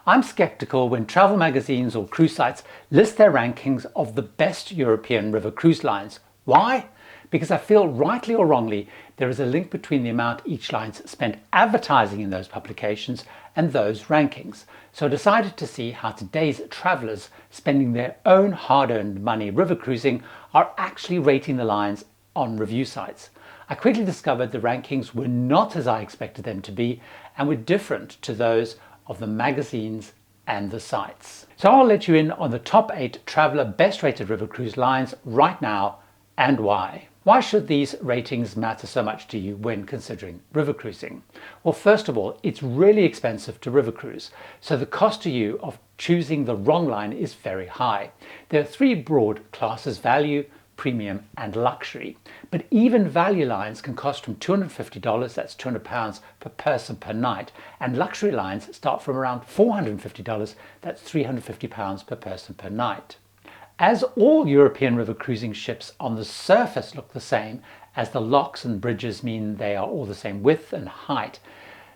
I'm skeptical when travel magazines or cruise sites list their rankings of the best European river cruise lines. Why? Because I feel, rightly or wrongly, there is a link between the amount each line spent advertising in those publications and those rankings. So I decided to see how today's travelers spending their own hard-earned money river cruising are actually rating the lines on review sites. I quickly discovered the rankings were not as I expected them to be and were different to those of the magazines and the sites. So I'll let you in on the top 8 traveler best rated river cruise lines right now and why. Why should these ratings matter so much to you when considering river cruising? Well, first of all, it's really expensive to river cruise, so the cost to you of choosing the wrong line is very high. There are 3 broad classes: value, premium and luxury. But even value lines can cost from $250, that's £200 per person per night, and luxury lines start from around $450, that's £350 per person per night. As all European river cruising ships on the surface look the same, as the locks and bridges mean they are all the same width and height,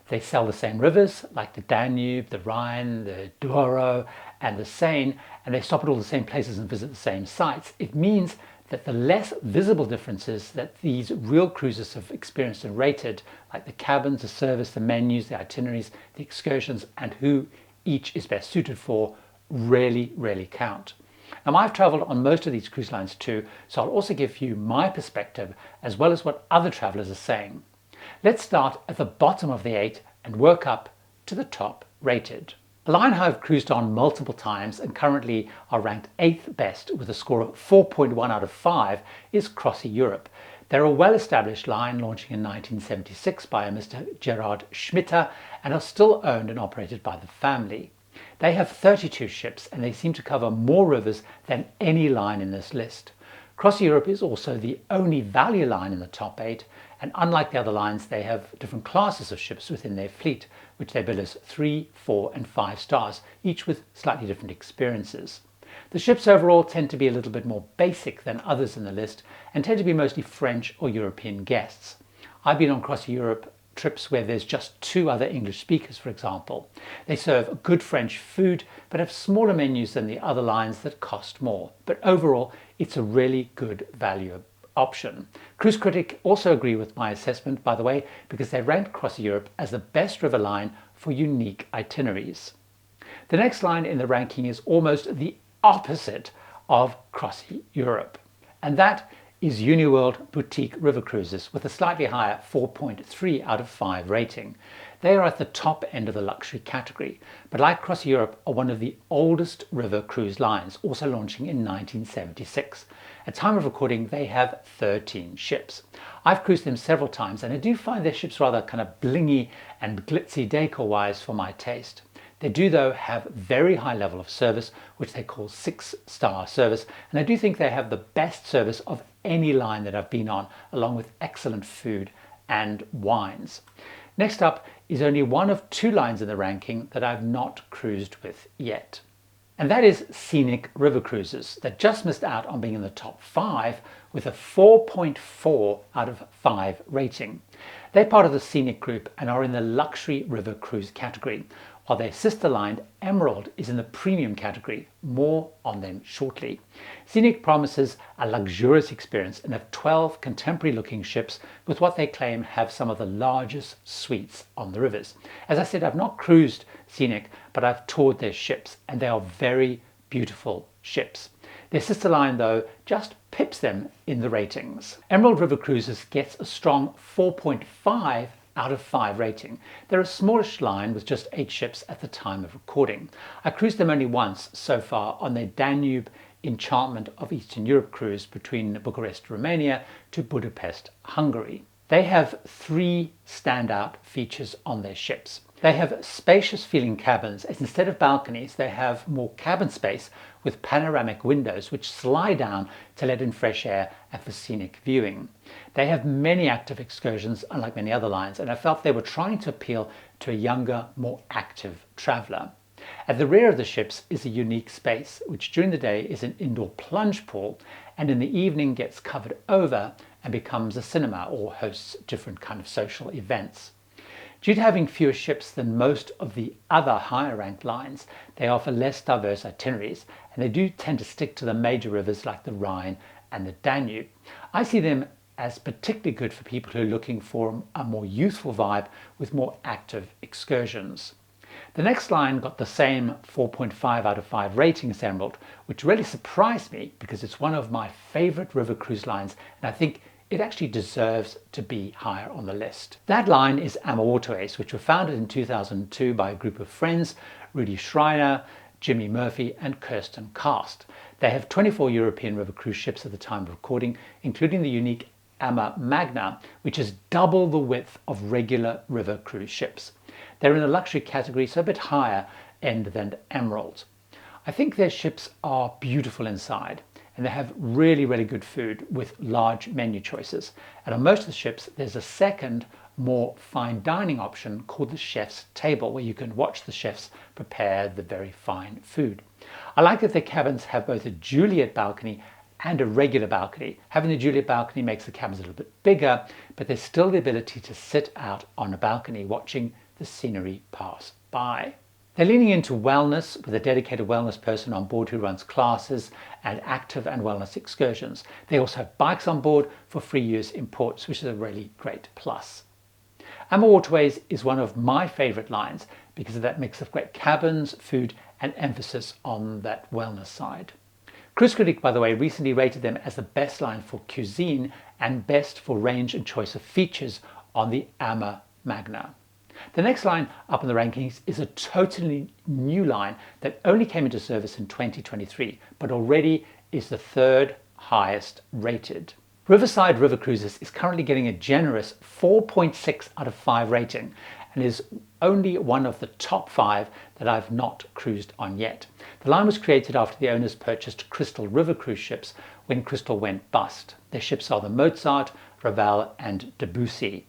they sail the same rivers like the Danube, the Rhine, the Douro and the Seine, and they stop at all the same places and visit the same sites. It means that the less visible differences that these real cruisers have experienced and rated, like the cabins, the service, the menus, the itineraries, the excursions, and who each is best suited for, really count. Now, I've traveled on most of these cruise lines too, so I'll also give you my perspective as well as what other travelers are saying. Let's start at the bottom of the 8 and work up to the top rated. A line I've cruised on multiple times and currently are ranked 8th best with a score of 4.1 out of 5 is Crossy Europe. They're a well-established line launching in 1976 by a Mr. Gerard Schmitter and are still owned and operated by the family. They have 32 ships and they seem to cover more rivers than any line in this list. Crossy Europe is also the only value line in the top 8, and unlike the other lines, they have different classes of ships within their fleet, which they bill as 3, 4 and 5 stars, each with slightly different experiences. The ships overall tend to be a little bit more basic than others in the list and tend to be mostly French or European guests. I've been on Crossy Europe trips where there's just 2 other English speakers, for example. They serve good French food but have smaller menus than the other lines that cost more. But overall, it's a really good value option. Cruise Critic also agree with my assessment, by the way, because they ranked Crossy Europe as the best river line for unique itineraries. The next line in the ranking is almost the opposite of Crossy Europe, and that is Uniworld Boutique River Cruises with a slightly higher 4.3 out of 5 rating. They are at the top end of the luxury category, but like Crossy Europe are one of the oldest river cruise lines, also launching in 1976. At time of recording, they have 13 ships. I've cruised them several times and I do find their ships rather kind of blingy and glitzy decor-wise for my taste. They do, though, have very high level of service, which they call 6-star service, and I do think they have the best service of any line that I've been on, along with excellent food and wines. Next up is only one of 2 lines in the ranking that I've not cruised with yet, and that is Scenic River Cruises, that just missed out on being in the top 5 with a 4.4 out of 5 rating. They're part of the Scenic group and are in the luxury river cruise category, while their sister line Emerald is in the premium category. More on them shortly. Scenic promises a luxurious experience and have 12 contemporary looking ships with what they claim have some of the largest suites on the rivers. As I said, I've not cruised Scenic, but I've toured their ships and they are very beautiful ships. Their sister line, though, just pips them in the ratings. Emerald River Cruises gets a strong 4.5 out of 5 rating. They're a smallish line with just 8 ships at the time of recording. I cruised them only once so far on their Danube Enchantment of Eastern Europe cruise between Bucharest, Romania to Budapest, Hungary. They have 3 standout features on their ships. They have spacious feeling cabins, as instead of balconies they have more cabin space with panoramic windows which slide down to let in fresh air and for scenic viewing. They have many active excursions, unlike many other lines, and I felt they were trying to appeal to a younger, more active traveller. At the rear of the ships is a unique space, which during the day is an indoor plunge pool and in the evening gets covered over and becomes a cinema or hosts different kind of social events. Due to having fewer ships than most of the other higher ranked lines, they offer less diverse itineraries, and they do tend to stick to the major rivers like the Rhine and the Danube. I see them as particularly good for people who are looking for a more youthful vibe with more active excursions. The next line got the same 4.5 out of 5 rating as Emerald, which really surprised me because it's one of my favorite river cruise lines, and I think it actually deserves to be higher on the list. That line is AMA Waterways, which were founded in 2002 by a group of friends, Rudy Schreiner, Jimmy Murphy and Kirsten Cast. They have 24 European river cruise ships at the time of recording, including the unique AMA Magna, which is double the width of regular river cruise ships. They're in the luxury category, so a bit higher end than Emerald. I think their ships are beautiful inside, and they have really good food with large menu choices. And on most of the ships, there's a second, more fine dining option called the chef's table, where you can watch the chefs prepare the very fine food. I like that their cabins have both a Juliet balcony and a regular balcony. Having the Juliet balcony makes the cabins a little bit bigger, but there's still the ability to sit out on a balcony watching the scenery pass by. They're leaning into wellness with a dedicated wellness person on board who runs classes and active and wellness excursions. They also have bikes on board for free use in ports, which is a really great plus. AMA Waterways is one of my favorite lines because of that mix of great cabins, food and emphasis on that wellness side. Cruise Critic, by the way, recently rated them as the best line for cuisine and best for range and choice of features on the AMA Magna. The next line up in the rankings is a totally new line that only came into service in 2023, but already is the third highest rated. Riverside River Cruises is currently getting a generous 4.6 out of 5 rating and is only one of the top 5 that I've not cruised on yet. The line was created after the owners purchased Crystal River cruise ships when Crystal went bust. Their ships are the Mozart, Ravel and Debussy.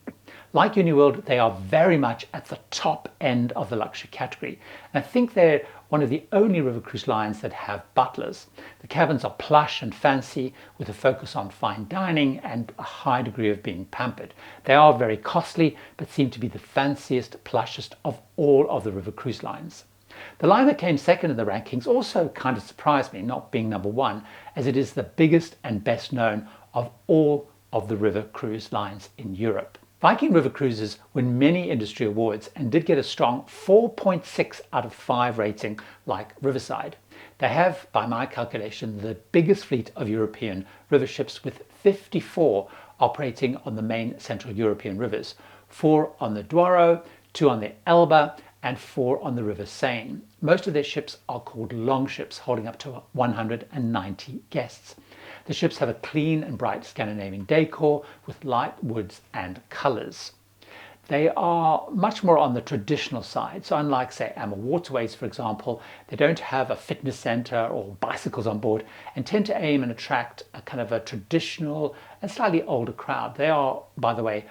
Like Uniworld, they are very much at the top end of the luxury category. And I think they're one of the only river cruise lines that have butlers. The cabins are plush and fancy with a focus on fine dining and a high degree of being pampered. They are very costly, but seem to be the fanciest, plushest of all of the river cruise lines. The line that came second in the rankings also kind of surprised me, not being number one, as it is the biggest and best known of all of the river cruise lines in Europe. Viking River Cruises won many industry awards and did get a strong 4.6 out of 5 rating like Riverside. They have, by my calculation, the biggest fleet of European river ships with 54 operating on the main Central European rivers, 4 on the Douro, 2 on the Elbe and 4 on the River Seine. Most of their ships are called longships, holding up to 190 guests. The ships have a clean and bright Scandinavian decor with light woods and colours. They are much more on the traditional side, so unlike, say, AMA Waterways, for example, they don't have a fitness centre or bicycles on board and tend to aim and attract a kind of a traditional and slightly older crowd. They are, by the way,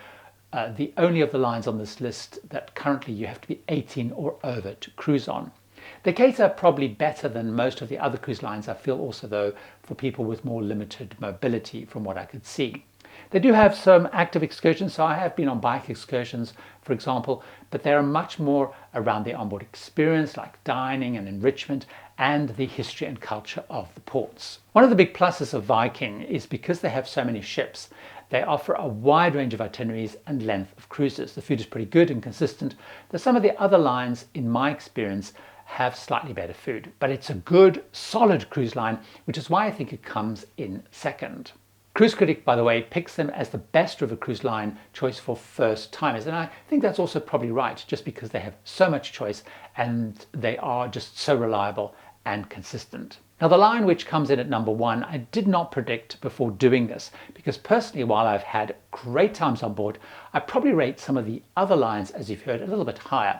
the only of the lines on this list that currently you have to be 18 or over to cruise on. They cater probably better than most of the other cruise lines, I feel also though, for people with more limited mobility from what I could see. They do have some active excursions, so I have been on bike excursions, for example, but they are much more around the onboard experience, like dining and enrichment, and the history and culture of the ports. One of the big pluses of Viking is because they have so many ships, they offer a wide range of itineraries and length of cruises. The food is pretty good and consistent, though some of the other lines, in my experience, have slightly better food. But it's a good, solid cruise line, which is why I think it comes in second. Cruise Critic, by the way, picks them as the best river cruise line choice for first timers. And I think that's also probably right, just because they have so much choice and they are just so reliable and consistent. Now, the line which comes in at number 1, I did not predict before doing this, because personally, while I've had great times on board, I probably rate some of the other lines, as you've heard, a little bit higher.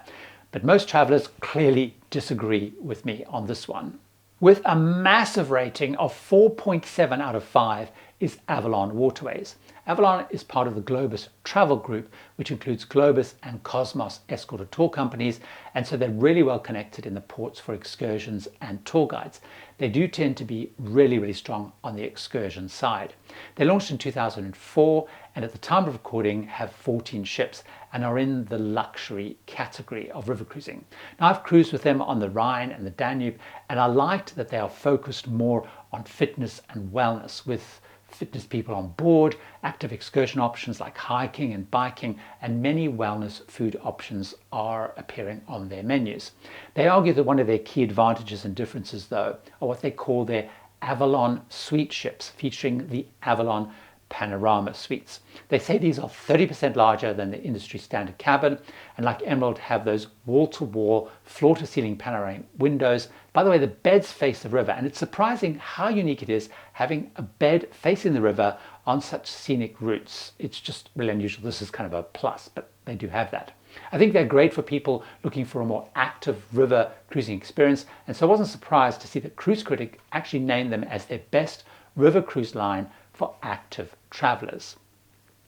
But most travelers clearly disagree with me on this one. With a massive rating of 4.7 out of 5, is Avalon Waterways. Avalon is part of the Globus Travel Group, which includes Globus and Cosmos escorted tour companies, and so they're really well connected in the ports for excursions and tour guides. They do tend to be really strong on the excursion side. They launched in 2004 and at the time of recording have 14 ships and are in the luxury category of river cruising. Now, I've cruised with them on the Rhine and the Danube, and I liked that they are focused more on fitness and wellness, with fitness people on board, active excursion options like hiking and biking, and many wellness food options are appearing on their menus. They argue that one of their key advantages and differences, though, are what they call their Avalon suite ships, featuring the Avalon Panorama suites. They say these are 30% larger than the industry standard cabin, and like Emerald have those wall-to-wall, floor-to-ceiling panoramic windows. By the way, the beds face the river, and it's surprising how unique it is having a bed facing the river on such scenic routes. It's just really unusual. This is kind of a plus, but they do have that. I think they're great for people looking for a more active river cruising experience, and so I wasn't surprised to see that Cruise Critic actually named them as their best river cruise line for active travelers.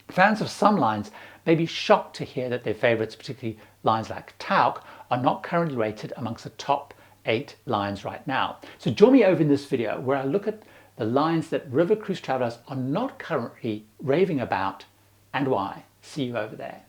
Fans of some lines may be shocked to hear that their favorites, particularly lines like Tauck, are not currently rated amongst the top 8 lines right now. So join me over in this video where I look at the lines that river cruise travelers are not currently raving about and why. See you over there.